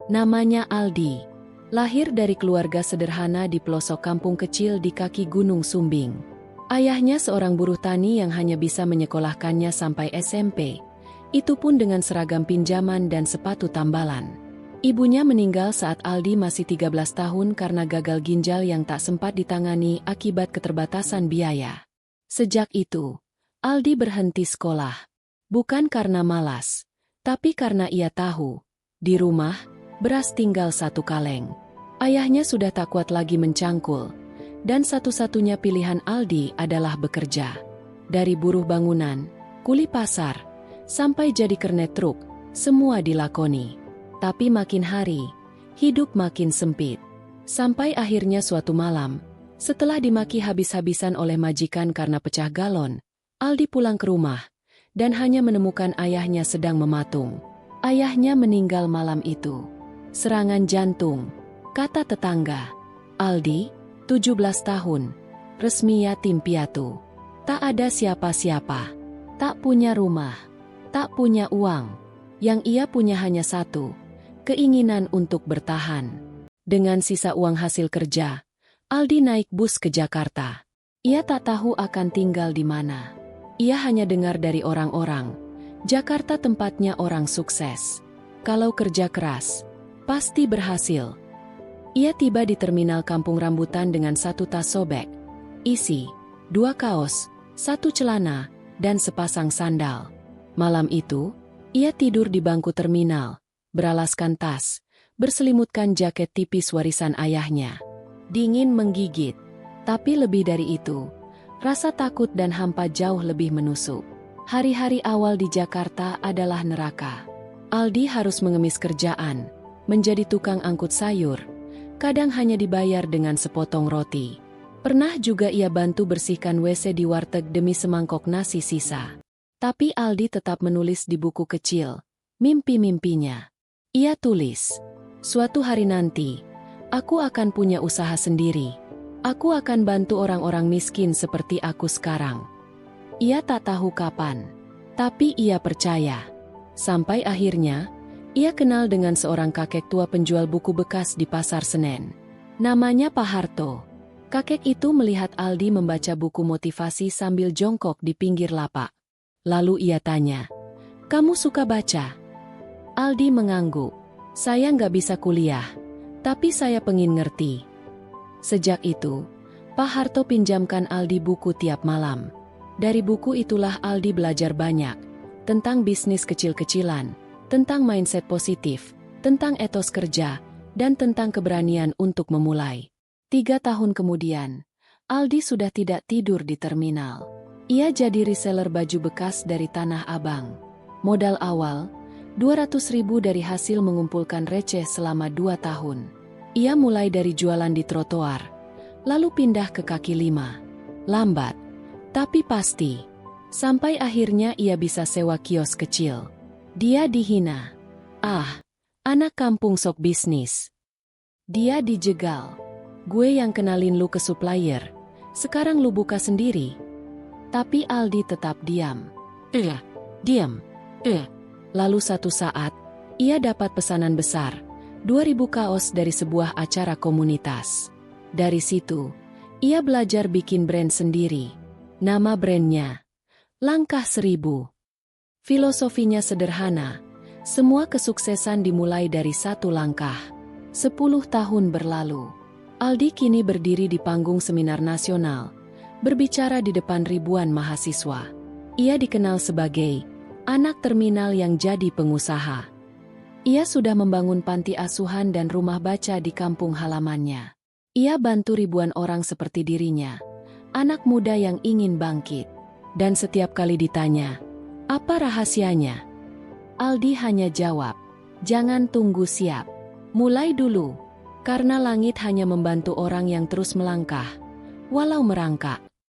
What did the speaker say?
Namanya Aldi. Lahir dari keluarga sederhana di pelosok kampung kecil di kaki Gunung Sumbing. Ayahnya seorang buruh tani yang hanya bisa menyekolahkannya sampai SMP. Itu pun dengan seragam pinjaman dan sepatu tambalan. Ibunya meninggal saat Aldi masih 13 tahun karena gagal ginjal yang tak sempat ditangani akibat keterbatasan biaya. Sejak itu, Aldi berhenti sekolah. Bukan karena malas, tapi karena ia tahu, di rumah, beras tinggal 1 kaleng. Ayahnya sudah tak kuat lagi mencangkul, dan satu-satunya pilihan Aldi adalah bekerja. Dari buruh bangunan, kuli pasar, sampai jadi kernet truk, semua dilakoni. Tapi makin hari, hidup makin sempit. Sampai akhirnya suatu malam, setelah dimaki habis-habisan oleh majikan karena pecah galon, Aldi pulang ke rumah, dan hanya menemukan ayahnya sedang mematung. Ayahnya meninggal malam itu. Serangan jantung, kata tetangga. Aldi, 17 tahun, resmi yatim piatu. Tak ada siapa-siapa, tak punya rumah, tak punya uang. Yang ia punya hanya satu, keinginan untuk bertahan. Dengan sisa uang hasil kerja, Aldi naik bus ke Jakarta. Ia tak tahu akan tinggal di mana. Ia hanya dengar dari orang-orang, Jakarta tempatnya orang sukses. Kalau kerja keras, pasti berhasil. Ia tiba di terminal Kampung Rambutan dengan 1 tas sobek, isi 2 kaos, 1 celana, dan sepasang sandal. Malam itu, ia tidur di bangku terminal, beralaskan tas, berselimutkan jaket tipis warisan ayahnya. Dingin menggigit, tapi lebih dari itu, rasa takut dan hampa jauh lebih menusuk. Hari-hari awal di Jakarta adalah neraka. Aldi harus mengemis kerjaan, menjadi tukang angkut sayur, kadang hanya dibayar dengan sepotong roti. Pernah juga ia bantu bersihkan WC di warteg demi semangkok nasi sisa. Tapi Aldi tetap menulis di buku kecil, mimpi-mimpinya. Ia tulis, suatu hari nanti, aku akan punya usaha sendiri. Aku akan bantu orang-orang miskin seperti aku sekarang. Ia tak tahu kapan, tapi ia percaya. Sampai akhirnya, ia kenal dengan seorang kakek tua penjual buku bekas di Pasar Senen. Namanya Pak Harto. Kakek itu melihat Aldi membaca buku motivasi sambil jongkok di pinggir lapak. Lalu ia tanya, "Kamu suka baca?" Aldi mengangguk. "Saya nggak bisa kuliah, tapi saya pengen ngerti." Sejak itu, Pak Harto pinjamkan Aldi buku tiap malam. Dari buku itulah Aldi belajar banyak, tentang bisnis kecil-kecilan, tentang mindset positif, tentang etos kerja, dan tentang keberanian untuk memulai. 3 tahun kemudian, Aldi sudah tidak tidur di terminal. Ia jadi reseller baju bekas dari Tanah Abang. Modal awal, 200.000 dari hasil mengumpulkan receh selama 2 tahun. Ia mulai dari jualan di trotoar, lalu pindah ke kaki lima. Lambat, tapi pasti. Sampai akhirnya ia bisa sewa kios kecil. Dia dihina. "Ah, anak kampung sok bisnis." Dia dijegal. "Gue yang kenalin lu ke supplier, sekarang lu buka sendiri." Tapi Aldi tetap diam. Diam. Lalu satu saat, ia dapat pesanan besar, 2.000 kaos dari sebuah acara komunitas. Dari situ, ia belajar bikin brand sendiri. Nama brandnya, Langkah 1000. Filosofinya sederhana, semua kesuksesan dimulai dari 1 langkah. 10 tahun berlalu, Aldi kini berdiri di panggung seminar nasional, berbicara di depan ribuan mahasiswa. Ia dikenal sebagai anak terminal yang jadi pengusaha. Ia sudah membangun panti asuhan dan rumah baca di kampung halamannya. Ia bantu ribuan orang seperti dirinya, anak muda yang ingin bangkit. Dan setiap kali ditanya, "Apa rahasianya?" Aldi hanya jawab, "Jangan tunggu siap. Mulai dulu." Karena langit hanya membantu orang yang terus melangkah, walau merangkak.